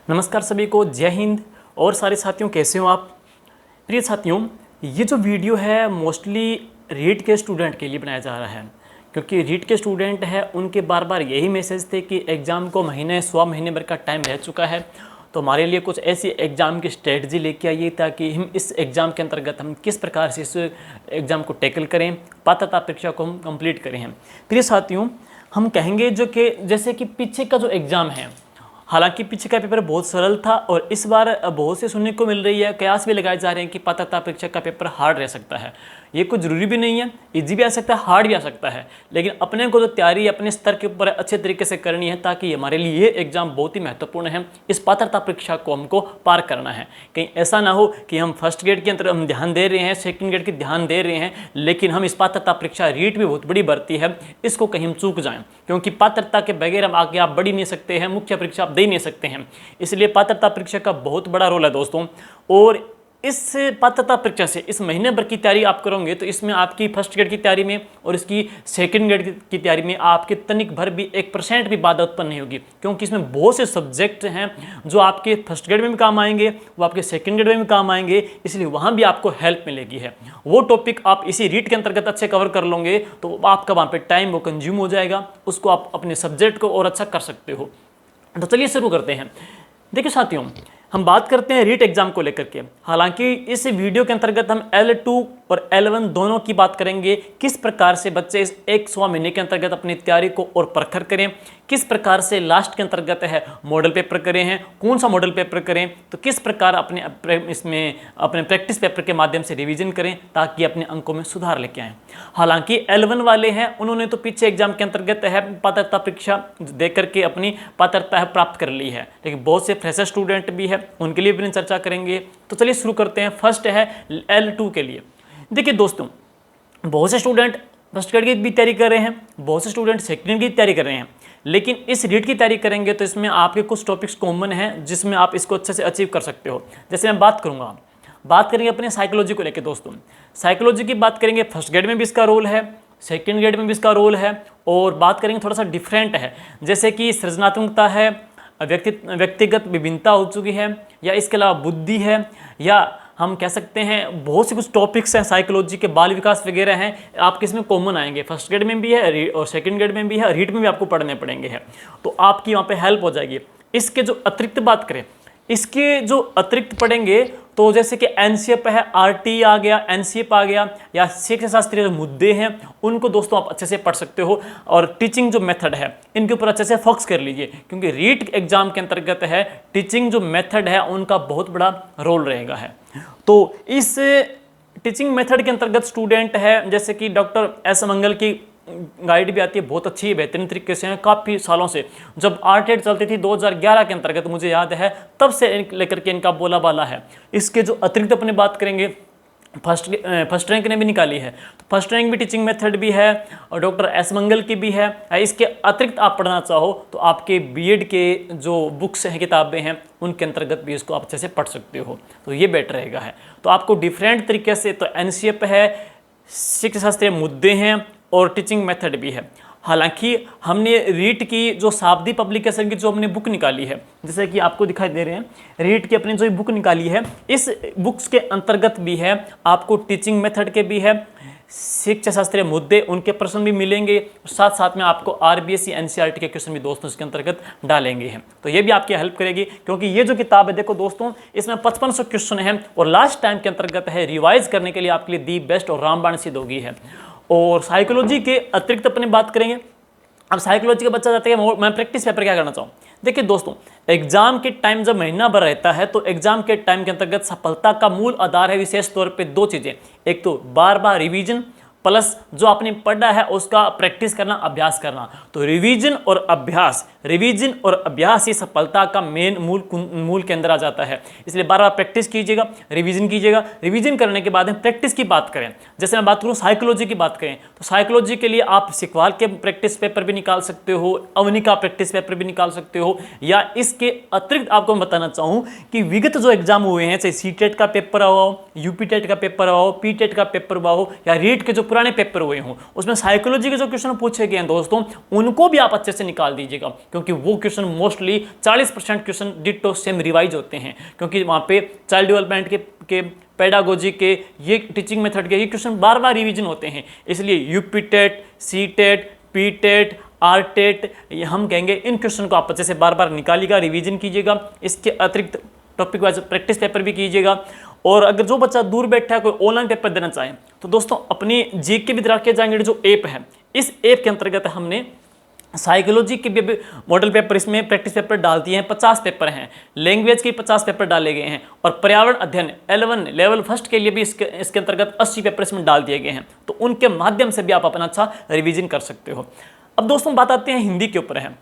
नमस्कार सभी को, जय हिंद। और सारे साथियों कैसे हो आप। प्रिय साथियों, ये जो वीडियो है मोस्टली रीट के स्टूडेंट के लिए बनाया जा रहा है, क्योंकि रीट के स्टूडेंट है उनके बार बार यही मैसेज थे कि एग्ज़ाम को सवा महीने भर का टाइम रह चुका है, तो हमारे लिए कुछ ऐसी एग्ज़ाम की स्ट्रेटजी लेके आइए ताकि हम इस एग्ज़ाम के अंतर्गत हम किस प्रकार से इस एग्ज़ाम को टैकल करें, पात्रता परीक्षा को हम कंप्लीट करें। हम प्रिय साथियों, हम कहेंगे जो कि जैसे कि पीछे का जो एग्ज़ाम है, हालांकि पीछे का पेपर बहुत सरल था और इस बार बहुत से सुनने को मिल रही है, कयास भी लगाए जा रहे हैं कि पात्रता परीक्षा का पेपर हार्ड रह सकता है। ये कुछ ज़रूरी भी नहीं है, इजी भी आ सकता है, हार्ड भी आ सकता है, लेकिन अपने को जो तैयारी अपने स्तर के ऊपर अच्छे तरीके से करनी है ताकि हमारे लिए ये एग्ज़ाम बहुत ही महत्वपूर्ण है। इस पात्रता परीक्षा को हमको पार करना है। कहीं ऐसा ना हो कि हम फर्स्ट ग्रेड के अंतर हम ध्यान दे रहे हैं, सेकंड ग्रेड के ध्यान दे रहे हैं, लेकिन हम इस पात्रता परीक्षा रीट भी बहुत बड़ी भर्ती है, इसको कहीं हम चूक जाएं, क्योंकि पात्रता के बगैर हम आगे आप बढ़ ही नहीं सकते हैं, मुख्य परीक्षा आप दे नहीं सकते हैं। इसलिए पात्रता परीक्षा का बहुत बड़ा रोल है दोस्तों। और इस पात्रता परीक्षा से इस महीने भर की तैयारी आप करोगे तो इसमें आपकी फर्स्ट ग्रेड की तैयारी में और इसकी सेकंड ग्रेड की तैयारी में आपके तनिक भर भी 1% भी बाधा उत्पन्न नहीं होगी, क्योंकि इसमें बहुत से सब्जेक्ट हैं जो आपके फर्स्ट ग्रेड में भी काम आएंगे, वो आपके सेकंड ग्रेड में भी काम आएंगे, इसलिए वहाँ भी आपको हेल्प मिलेगी है। वो टॉपिक आप इसी रीट के अंतर्गत अच्छे कवर कर लोगे तो आपका वहाँ पर टाइम वो कंज्यूम हो जाएगा, उसको आप अपने सब्जेक्ट को और अच्छा कर सकते हो। तो चलिए शुरू करते हैं। देखिए साथियों, हम बात करते हैं रीट एग्जाम को लेकर के। हालांकि इस वीडियो के अंतर्गत हम L2 और L1 दोनों की बात करेंगे, किस प्रकार से बच्चे इस 100 महीने के अंतर्गत अपनी तैयारी को और परखर करें, किस प्रकार से लास्ट के अंतर्गत है मॉडल पेपर करें हैं, कौन सा मॉडल पेपर करें, तो किस प्रकार अपने प्रैक्टिस पेपर के माध्यम से रिवीजन करें ताकि अपने अंकों में सुधार लेके आएँ। हालांकि L1 वाले हैं उन्होंने तो पीछे एग्जाम के अंतर्गत है पात्रता परीक्षा दे करके अपनी पात्रता प्राप्त कर ली है, लेकिन बहुत से फ्रेशर स्टूडेंट भी है, उनके लिए भी चर्चा करेंगे। तो चलिए शुरू करते हैं। फर्स्ट है L2 के लिए। देखिए दोस्तों, बहुत से स्टूडेंट फर्स्ट ग्रेड की भी तैयारी कर रहे हैं, बहुत से स्टूडेंट सेकंड ग्रेड की तैयारी कर रहे हैं, लेकिन इस रीट की तैयारी करेंगे तो इसमें आपके कुछ टॉपिक्स कॉमन हैं जिसमें आप इसको अच्छे से अचीव कर सकते हो। जैसे मैं बात करेंगे अपने साइकोलॉजी को लेकर। दोस्तों साइकोलॉजी की बात करेंगे, फर्स्ट ग्रेड में भी इसका रोल है, सेकेंड ग्रेड में भी इसका रोल है, और बात करेंगे थोड़ा सा डिफरेंट है, जैसे कि सृजनात्मकता है, व्यक्तिगत विभिन्नता हो चुकी है, या इसके अलावा बुद्धि है, या हम कह सकते हैं बहुत से कुछ टॉपिक्स हैं साइकोलॉजी के, बाल विकास वगैरह हैं, आपके इसमें कॉमन आएंगे। फर्स्ट ग्रेड में भी है और सेकंड ग्रेड में भी है, रीट में भी आपको पढ़ने पड़ेंगे हैं, तो आपकी वहाँ पे हेल्प हो जाएगी। इसके जो अतिरिक्त बात करें, इसके जो अतिरिक्त पढ़ेंगे तो जैसे कि एनसीएफ है, आरटी आ गया, एनसीएफ आ गया, या शिक्षा शास्त्रीय जो मुद्दे हैं उनको दोस्तों आप अच्छे से पढ़ सकते हो। और टीचिंग जो मेथड है इनके ऊपर अच्छे से फोकस कर लीजिए, क्योंकि रीट एग्जाम के अंतर्गत है टीचिंग जो मेथड है उनका बहुत बड़ा रोल रहेगा है। तो इस टीचिंग मेथड के अंतर्गत स्टूडेंट है जैसे कि डॉक्टर एस मंगल की गाइड भी आती है, बहुत अच्छी है, बेहतरीन तरीके से है। काफ़ी सालों से जब आरटेड चलती थी 2011 के अंतर्गत मुझे याद है, तब से लेकर के इनका बोला बाला है। इसके जो अतिरिक्त अपने बात करेंगे, फर्स्ट रैंक ने भी निकाली है, तो फर्स्ट रैंक भी टीचिंग मेथड भी है और डॉक्टर एस मंगल की भी है। इसके अतिरिक्त आप पढ़ना चाहो तो आपके बीएड के जो बुक्स हैं, किताबें हैं, उनके अंतर्गत भी इसको आप अच्छे से पढ़ सकते हो, तो ये बेटर रहेगा है। तो आपको डिफरेंट तरीके से तो एनसीएफ है, शिक्षा शास्त्रीय मुद्दे हैं और टीचिंग मेथड भी है। हालांकि हमने रीट की जो शाब्दी पब्लिकेशन की जो हमने बुक निकाली है, जैसे कि आपको दिखाई दे रहे हैं, रीट की अपनी जो बुक निकाली है, इस बुक्स के अंतर्गत भी है आपको टीचिंग मेथड के भी है, शिक्षा शास्त्रीय मुद्दे उनके प्रश्न भी मिलेंगे, साथ साथ में आपको आरबीएससी एनसीईआरटी के क्वेश्चन भी दोस्तों इसके अंतर्गत डालेंगे हैं। तो ये भी आपकी हेल्प करेगी, क्योंकि ये जो किताब है देखो दोस्तों, इसमें 5500 क्वेश्चन है और लास्ट टाइम के अंतर्गत है, रिवाइज करने के लिए आपके लिए दी बेस्ट और रामबाण सिद्ध होगी है। और साइकोलॉजी के अतिरिक्त अपने बात करेंगे। अब साइकोलॉजी का बच्चा जाता है मैं प्रैक्टिस पेपर क्या करना चाहूँ। देखिए दोस्तों, एग्जाम के टाइम जब महीना भर रहता है तो एग्जाम के टाइम के अंतर्गत सफलता का मूल आधार है विशेष तौर पे दो चीज़ें, एक तो बार बार रिवीजन प्लस जो आपने पढ़ा है उसका प्रैक्टिस करना, अभ्यास करना। तो रिवीजन और अभ्यास ही सफलता का मेन मूल के अंदर आ जाता है। इसलिए बार बार प्रैक्टिस कीजिएगा, रिवीजन कीजिएगा। रिवीजन करने के बाद हम प्रैक्टिस की बात करें, जैसे मैं बात करूं साइकोलॉजी की बात करें, तो साइकोलॉजी के लिए आप सिकवाल के प्रैक्टिस पेपर भी निकाल सकते हो, अवनी का प्रैक्टिस पेपर भी निकाल सकते हो, या इसके अतिरिक्त आपको मैं बताना चाहूँ कि विगत जो एग्जाम हुए हैं, चाहे सीटेट का पेपर हुआ हो, यूपी टेट का पेपर हुआ हो, पी टेट का पेपर हुआ हो, या रीट के जो पुराने पेपर हुए हों, उसमें साइकोलॉजी के जो क्वेश्चन पूछे गए हैं दोस्तों, उनको भी आप अच्छे से निकाल दीजिएगा, क्योंकि वो question mostly 40% question ditto same revise होते हैं, क्योंकि वहाँ पे चाइल्ड डेवलपमेंट के पेडागोजी के, ये टीचिंग मेथड के, ये क्वेश्चन बार बार रिवीजन होते हैं। इसलिए UP TET, C TET, P TET, R TET, हम कहेंगे इन क्वेश्चन को आप अच्छे से बार बार निकालिएगा, रिवीजन कीजिएगा। इसके अतिरिक्त टॉपिक वाइज प्रैक्टिस पेपर भी कीजिएगा। और अगर जो बच्चा दूर बैठा है, कोई ऑनलाइन पेपर देना चाहे, तो दोस्तों अपनी जीके भी रखे जाएंगे, जो ऐप है, इस ऐप के अंतर्गत हमने साइकोलॉजी के भी मॉडल पेपर, इसमें प्रैक्टिस पेपर डाल दिए हैं, 50 पेपर हैं, लैंग्वेज के 50 पेपर डाले गए हैं, और पर्यावरण अध्ययन L1 लेवल फर्स्ट के लिए भी इसके अंतर्गत 80 पेपर इसमें डाल दिए गए हैं। तो उनके माध्यम से भी आप अपना अच्छा रिवीजन कर सकते हो। अब दोस्तों बात आते हैं हिंदी के ऊपर है।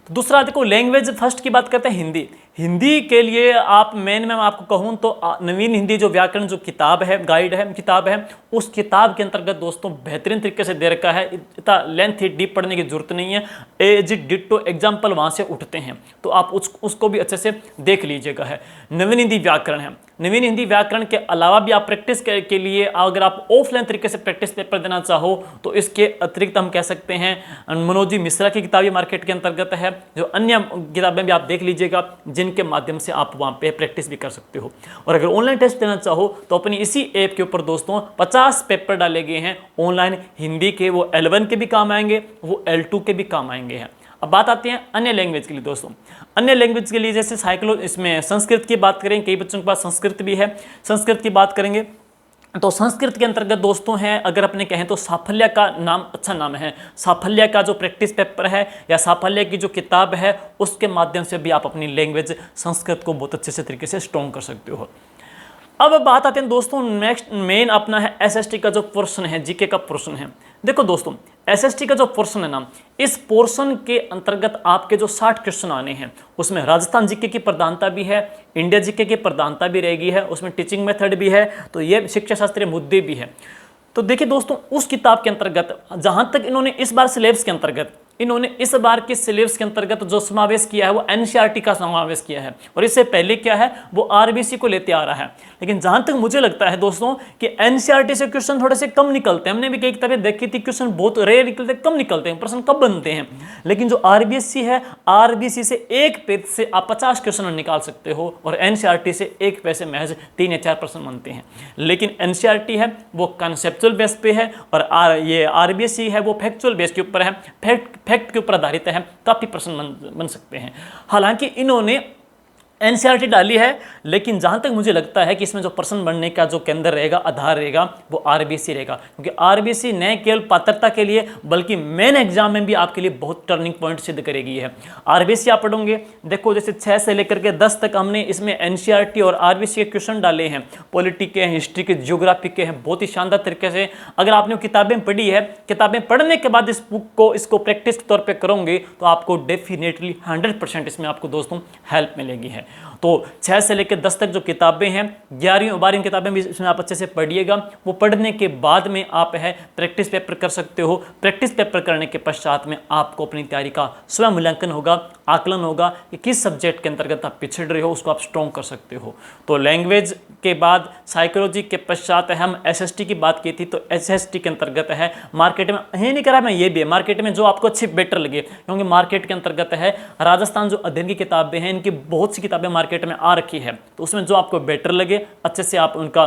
तो दूसरा देखो, लैंग्वेज फर्स्ट की बात करते हैं हिंदी। हिंदी के लिए आप मैं आपको कहूँ तो नवीन हिंदी जो व्याकरण जो किताब है, गाइड है, किताब है, उस किताब के अंतर्गत दोस्तों बेहतरीन तरीके से दे रखा है। इतना लेंथ डीप पढ़ने की जरूरत नहीं है, एज डिट्टो एग्जाम्पल वहाँ से उठते हैं, तो आप उसको भी अच्छे से देख लीजिएगा। है नवीन हिंदी व्याकरण है। नवीन हिंदी व्याकरण के अलावा भी आप प्रैक्टिस के लिए अगर आप ऑफलाइन तरीके से प्रैक्टिस पेपर देना चाहो, तो इसके अतिरिक्त हम कह सकते हैं मनोज जी मिश्रा की किताबें मार्केट के अंतर्गत है, जो अन्य किताबें भी आप देख लीजिएगा, जिनके माध्यम से आप वहाँ पे प्रैक्टिस भी कर सकते हो। और अगर ऑनलाइन टेस्ट देना चाहो तो अपनी इसी ऐप के ऊपर दोस्तों 50 पेपर डाले गए हैं ऑनलाइन हिंदी के, वो L1 के भी काम आएंगे, वो L2 के भी काम आएंगे हैं। अब बात आती है अन्य लैंग्वेज के लिए दोस्तों। अन्य लैंग्वेज के लिए जैसे इसमें संस्कृत की बात करें, कई बच्चों के पास संस्कृत भी है, संस्कृत की बात करेंगे तो संस्कृत के अंतर्गत दोस्तों है, अगर अपने कहें तो साफल्य का नाम अच्छा नाम है। साफल्य का जो प्रैक्टिस पेपर है या साफल्य की जो किताब है, उसके माध्यम से भी आप अपनी लैंग्वेज संस्कृत को बहुत अच्छे से तरीके से स्ट्रॉन्ग कर सकते हो। अब बात आते हैं दोस्तों, नेक्स्ट मेन अपना है एसएसटी का जो पोर्शन है, जीके का पोर्शन है। देखो दोस्तों, एसएसटी का जो पोर्शन है ना, इस पोर्शन के अंतर्गत आपके जो 60 क्वेश्चन आने हैं, उसमें राजस्थान जीके की प्रधानता भी है, इंडिया जीके की प्रधानता भी रहेगी है, उसमें टीचिंग मेथड भी है, तो ये शिक्षा शास्त्रीय मुद्दे भी है। तो देखिए दोस्तों, उस किताब के अंतर्गत जहाँ तक इन्होंने इस बार सिलेबस के अंतर्गत इन्होंने इस बार के सिलेबस के अंतर्गत जो समावेश किया है वो एनसीईआरटी का समावेश किया है, और इससे पहले क्या है वो आरबीसी को लेते आ रहा है। लेकिन जहां तक मुझे लगता है दोस्तों कि एनसीईआरटी से क्वेश्चन थोड़े से कम निकलते हैं। हमने भी कई किताबें देखी थी, क्वेश्चन बहुत रेयर निकलते, कम निकलते हैं, प्रश्न कब बनते हैं। लेकिन जो आरबीएससी है, आरबीसी से एक पेज से आप 50 क्वेश्चन निकाल सकते हो, और एनसीईआरटी से एक पेज से महज 3 या 4 प्रश्न बनते हैं। लेकिन एनसीईआरटी है वो कंसेप्चुअल बेस पे है, और ये आरबीएससी है वो फैक्चुअल बेस के ऊपर है, फैक्ट के ऊपर आधारित है, काफी प्रश्न बन सकते हैं। हालांकि इन्होंने एनसीईआरटी डाली है, लेकिन जहां तक मुझे लगता है कि इसमें जो प्रश्न बनने का जो केंद्र रहेगा, आधार रहेगा, वो आरबीसी रहेगा, क्योंकि आरबीसी न केवल पात्रता के लिए बल्कि मेन एग्जाम में भी आपके लिए बहुत टर्निंग पॉइंट सिद्ध करेगी है। आरबीसी आप पढ़ोगे, देखो जैसे 6 से लेकर के 10 तक हमने इसमें एनसीईआरटी और आरबीसी के क्वेश्चन डाले हैं, पॉलिटी के हैं, हिस्ट्री के, ज्योग्राफी के हैं, बहुत ही शानदार तरीके से। अगर आपने वो किताबें पढ़ी है, किताबें पढ़ने के बाद इस बुक को इसको प्रैक्टिस के तौर पर करोगे, तो आपको डेफिनेटली 100% इसमें आपको दोस्तों हेल्प मिलेगी है। तो 6 से लेकर 10 तक जो किताबें हैं, 11वीं और 12वीं किताबें भी इसमें आप अच्छे से पढ़िएगा। वो पढ़ने के बाद में आप है प्रैक्टिस पेपर कर सकते हो। प्रैक्टिस पेपर करने के पश्चात में आपको अपनी तैयारी का स्वयं मूल्यांकन होगा, आकलन होगा कि किस सब्जेक्ट के अंतर्गत आप पिछड़ रहे हो, उसको आप स्ट्रॉन्ग कर सकते हो। तो लैंग्वेज के बाद साइकोलॉजी के पश्चात हम एसएसटी की बात की थी, तो एसएसटी के अंतर्गत है मार्केट में, ये नहीं करा मैं, ये भी है मार्केट में जो आपको अच्छी बेटर लगे, क्योंकि मार्केट के अंतर्गत है राजस्थान जो अध्ययन की किताबें हैं, इनकी बहुत सी किताबें मार्केट में आ रखी है, तो उसमें जो आपको बेटर लगे अच्छे से आप उनका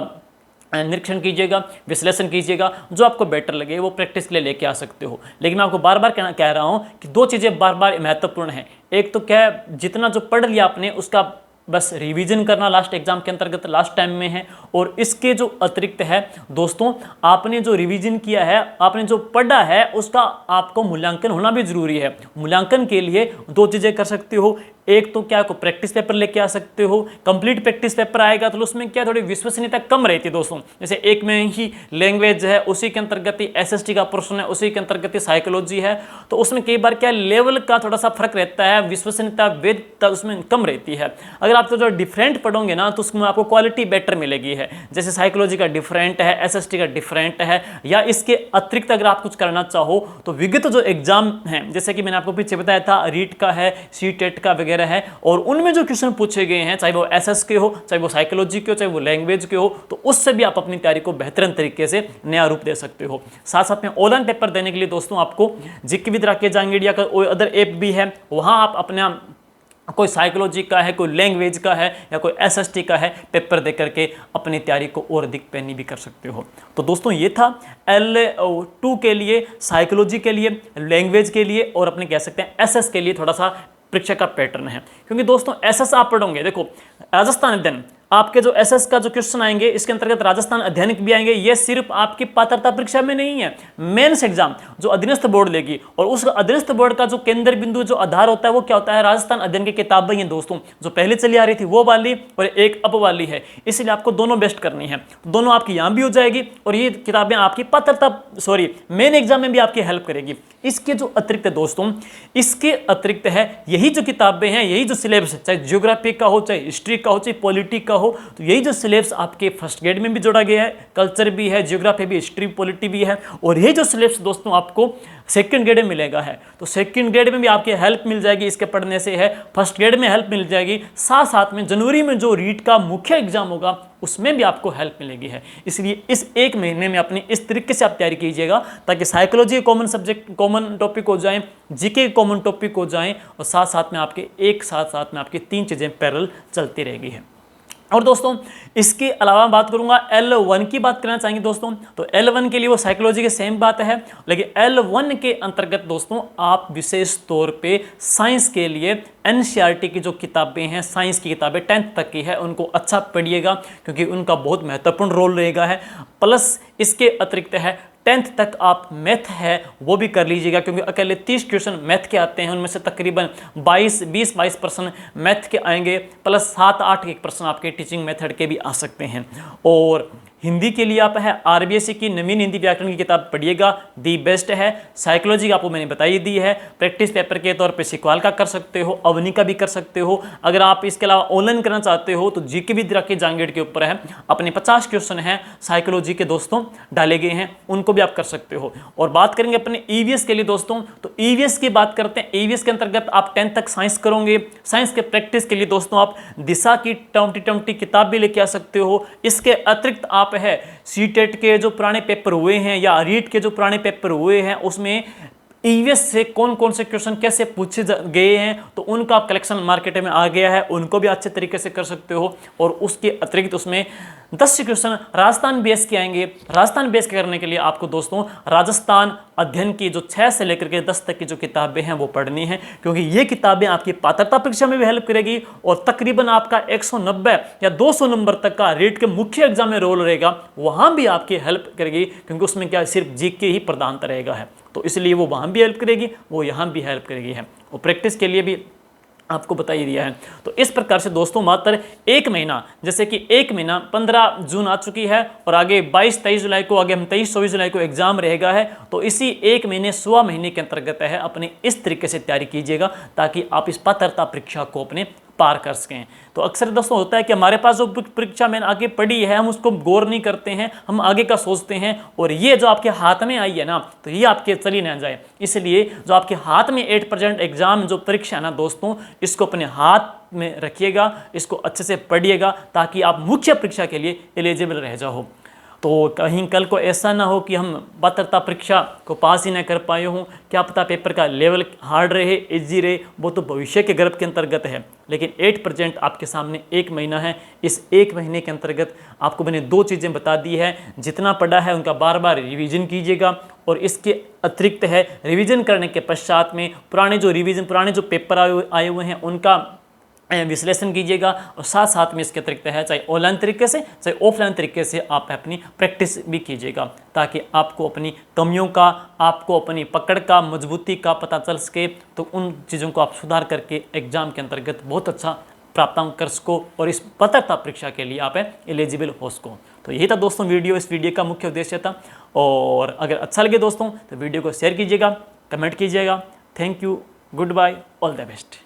निरीक्षण कीजिएगा, विश्लेषण कीजिएगा, जो आपको बेटर लगे वो प्रैक्टिस के लिए लेके आ सकते हो। लेकिन मैं आपको बार बार कह रहा हूँ कि 2 चीज़ें बार बार महत्वपूर्ण हैं। एक तो क्या है, जितना जो पढ़ लिया आपने उसका बस रिवीजन करना लास्ट एग्जाम के अंतर्गत लास्ट टाइम में है, और इसके जो अतिरिक्त है दोस्तों, आपने जो रिवीजन किया है, आपने जो पढ़ा है, उसका आपको मूल्यांकन होना भी जरूरी है। मूल्यांकन के लिए 2 चीज़ें कर सकते हो। एक तो क्या को प्रैक्टिस पेपर लेके आ सकते हो, कंप्लीट प्रैक्टिस पेपर आएगा तो उसमें क्या थोड़ी विश्वसनीयता कम रहती है दोस्तों। जैसे एक में ही लैंग्वेज है, उसी के अंतर्गत ही एसएसटी का प्रश्न है, उसी के अंतर्गत ही साइकोलॉजी है, तो उसमें कई बार क्या लेवल का थोड़ा सा फर्क रहता है, विश्वसनीयता वेदता उसमें कम रहती है। अगर आप तो जो डिफरेंट पढ़ोगे ना, तो उसमें आपको क्वालिटी बेटर मिलेगी है। जैसे साइकोलॉजी का डिफरेंट है, एसएसटी का डिफरेंट है, या इसके अतिरिक्त अगर आप कुछ करना चाहो तो विगत जो एग्जाम है, जैसे कि मैंने आपको पीछे बताया था, रीट का है, सी टेट का वगैरह रहा है और उनमें जो क्वेश्चन पूछे गए हैं, चाहे वो एसएस के हो, चाहे वो साइकोलॉजी के हो, चाहे वो लैंग्वेज के हो, तो उससे भी आप अपनी तैयारी को बेहतरीन तरीके से नया रूप दे सकते हो। साथ साथ में ऑनलाइन पेपर देने के लिए दोस्तों आपको जीके विद राकेश जांगेड़िया का कोई अदर ऐप भी है, वहां आप अपने कोई साइकोलॉजी का है, कोई लैंग्वेज का है या कोई एसएसटी का है, पेपर दे करके अपनी तैयारी को और अधिक पैनी भी कर सकते हो। तो दोस्तों ये था L2 के लिए, साइकोलॉजी के लिए, लैंग्वेज के लिए और अपने कह सकते हैं एसएस के लिए थोड़ा सा परीक्षा का पैटर्न है। क्योंकि दोस्तों एसएस आप पढ़ोगे, देखो राजस्थान अध्ययन आपके जो एसएस का जो क्वेश्चन आएंगे इसके अंतर्गत राजस्थान अध्ययन भी आएंगे। ये सिर्फ आपकी पात्रता परीक्षा में नहीं है, मेंस एग्जाम जो अधीनस्थ बोर्ड लेगी और उस अधीनस्थ बोर्ड का जो केंद्र बिंदु जो आधार होता है वो क्या होता है, राजस्थान अध्ययन की किताबें हैं दोस्तों, जो पहले चली आ रही थी वो वाली और एक अब वाली है, इसलिए आपको दोनों बेस्ट करनी है। दोनों आपकी यहाँ भी हो जाएगी और ये किताबें आपकी मेन एग्जाम में भी आपकी हेल्प करेगी। इसके जो अतिरिक्त दोस्तों, इसके अतिरिक्त है यही जो किताबें हैं, यही जो सिलेबस, चाहे ज्योग्राफी का हो, चाहे हिस्ट्री का हो, चाहे पॉलिटी का हो, तो यही जो सिलेबस आपके फर्स्ट ग्रेड में भी जोड़ा गया है, कल्चर भी है, ज्योग्राफी भी, हिस्ट्री पॉलिटी भी है, और यही जो सिलेबस दोस्तों आपको सेकंड ग्रेड में मिलेगा है। तो सेकंड ग्रेड में भी आपकी हेल्प मिल जाएगी इसके पढ़ने से है, फर्स्ट ग्रेड में हेल्प मिल जाएगी, साथ साथ में जनवरी में जो रीट का मुख्य एग्जाम होगा उसमें भी आपको हेल्प मिलेगी है। इसलिए इस एक महीने में अपनी इस तरीके से आप तैयारी कीजिएगा ताकि psychology common subject, common topic हो जाए, जीके कॉमन टॉपिक हो जाए और साथ साथ में आपकी 3 चीजें पैरेलल चलती रहेगी है। और दोस्तों इसके अलावा बात करूंगा L1 की बात करना चाहेंगे दोस्तों, तो L1 के लिए वो साइकोलॉजी की सेम बात है, लेकिन L1 के अंतर्गत दोस्तों आप विशेष तौर पे साइंस के लिए NCERT की जो किताबें हैं, साइंस की किताबें 10th तक की है, उनको अच्छा पढ़िएगा क्योंकि उनका बहुत महत्वपूर्ण रोल रहेगा है। प्लस इसके अतिरिक्त है 10th तक आप मैथ है वो भी कर लीजिएगा क्योंकि अकेले 30 क्वेश्चन मैथ के आते हैं, उनमें से तकरीबन 20-22% मैथ के आएंगे, प्लस 7-8% आपके टीचिंग मेथड के भी आ सकते हैं। और हिंदी के लिए आप है RBSC की नवीन हिंदी व्याकरण की किताब पढ़िएगा, दी बेस्ट है। साइकोलॉजी आपको मैंने बताई दी है, प्रैक्टिस पेपर के तौर पे सिकवाल का कर सकते हो, अवनी का भी कर सकते हो। अगर आप इसके अलावा ऑनलाइन करना चाहते हो तो जीके विद राकेश जांगेड़ के ऊपर है, अपने 50 क्वेश्चन हैं साइकोलॉजी के दोस्तों डाले गए हैं, उनको भी आप कर सकते हो। और बात करेंगे अपने EVS के लिए दोस्तों, तो EVS की बात करते हैं। EVS के अंतर्गत आप 10th तक साइंस करोगे, साइंस के प्रैक्टिस के लिए दोस्तों आप दिशा की 2020 किताब भी लेके आ सकते हो। इसके अतिरिक्त आप है सीटेट के जो पुराने पेपर हुए हैं या रीट के जो पुराने पेपर हुए हैं उसमें EVS से कौन कौन से क्वेश्चन कैसे पूछे गए हैं तो उनका आप कलेक्शन मार्केट में आ गया है, उनको भी अच्छे तरीके से कर सकते हो। और उसके अतिरिक्त उसमें 10 क्वेश्चन राजस्थान बेस के आएंगे। राजस्थान बेस के करने के लिए आपको दोस्तों राजस्थान अध्ययन की जो 6 से लेकर के 10 तक की जो किताबें हैं वो पढ़नी है क्योंकि ये किताबें आपकी पात्रता परीक्षा में भी हेल्प करेगी और तकरीबन आपका 190 या 200 नंबर तक का रीट के मुख्य एग्जाम में रोल रहेगा, वहां भी आपकी हेल्प करेगी क्योंकि उसमें क्या सिर्फ जीके ही प्रधानता रहेगा है, तो इसलिए वो वहाँ भी हेल्प करेगी, वो यहाँ भी हेल्प करेगी है। और प्रैक्टिस के लिए भी आपको बता ही दिया है। तो इस प्रकार से दोस्तों मात्र 1 महीना, जैसे कि 1 महीना 15 जून आ चुकी है और आगे 22-23 जुलाई को, आगे हम 23-24 जुलाई को एग्जाम रहेगा है, तो इसी 1 महीने 100 महीने के अंतर्गत है अपने इस तरीके से तैयारी कीजिएगा ताकि आप इस पात्रता परीक्षा को अपने पार कर सकें। तो अक्सर दोस्तों होता है कि हमारे पास जो परीक्षा मैंने आगे पढ़ी है हम उसको गौर नहीं करते हैं, हम आगे का सोचते हैं और ये जो आपके हाथ में आई है ना तो ये आपके चली ना जाए, इसलिए जो आपके हाथ में 8% एग्जाम जो परीक्षा है ना दोस्तों, इसको अपने हाथ में रखिएगा, इसको अच्छे से पढ़िएगा ताकि आप मुख्य परीक्षा के लिए एलिजिबल रह जाओ। तो कहीं कल को ऐसा ना हो कि हम पात्रता परीक्षा को पास ही ना कर पाए हों, क्या पता पेपर का लेवल हार्ड रहे, इजी रहे, वो तो भविष्य के गर्भ के अंतर्गत है। लेकिन 8% आपके सामने 1 महीना है, इस 1 महीने के अंतर्गत आपको मैंने 2 चीज़ें बता दी है, जितना पढ़ा है उनका बार बार रिवीजन कीजिएगा और इसके अतिरिक्त है रिवीजन करने के पश्चात में पुराने जो पेपर आए हुए हैं उनका विश्लेषण कीजिएगा और साथ साथ में इसके अतिरिक्त है चाहे ऑनलाइन तरीके से चाहे ऑफलाइन तरीके से आप अपनी प्रैक्टिस भी कीजिएगा ताकि आपको अपनी कमियों का, आपको अपनी पकड़ का, मजबूती का पता चल सके, तो उन चीज़ों को आप सुधार करके एग्जाम के अंतर्गत बहुत अच्छा प्राप्तांक कर सको और इस पात्रता परीक्षा के लिए आप एलिजिबल हो सको। तो यही था दोस्तों इस वीडियो का मुख्य उद्देश्य था। और अगर अच्छा लगे दोस्तों तो वीडियो को शेयर कीजिएगा, कमेंट कीजिएगा। Thank you, goodbye, all the best.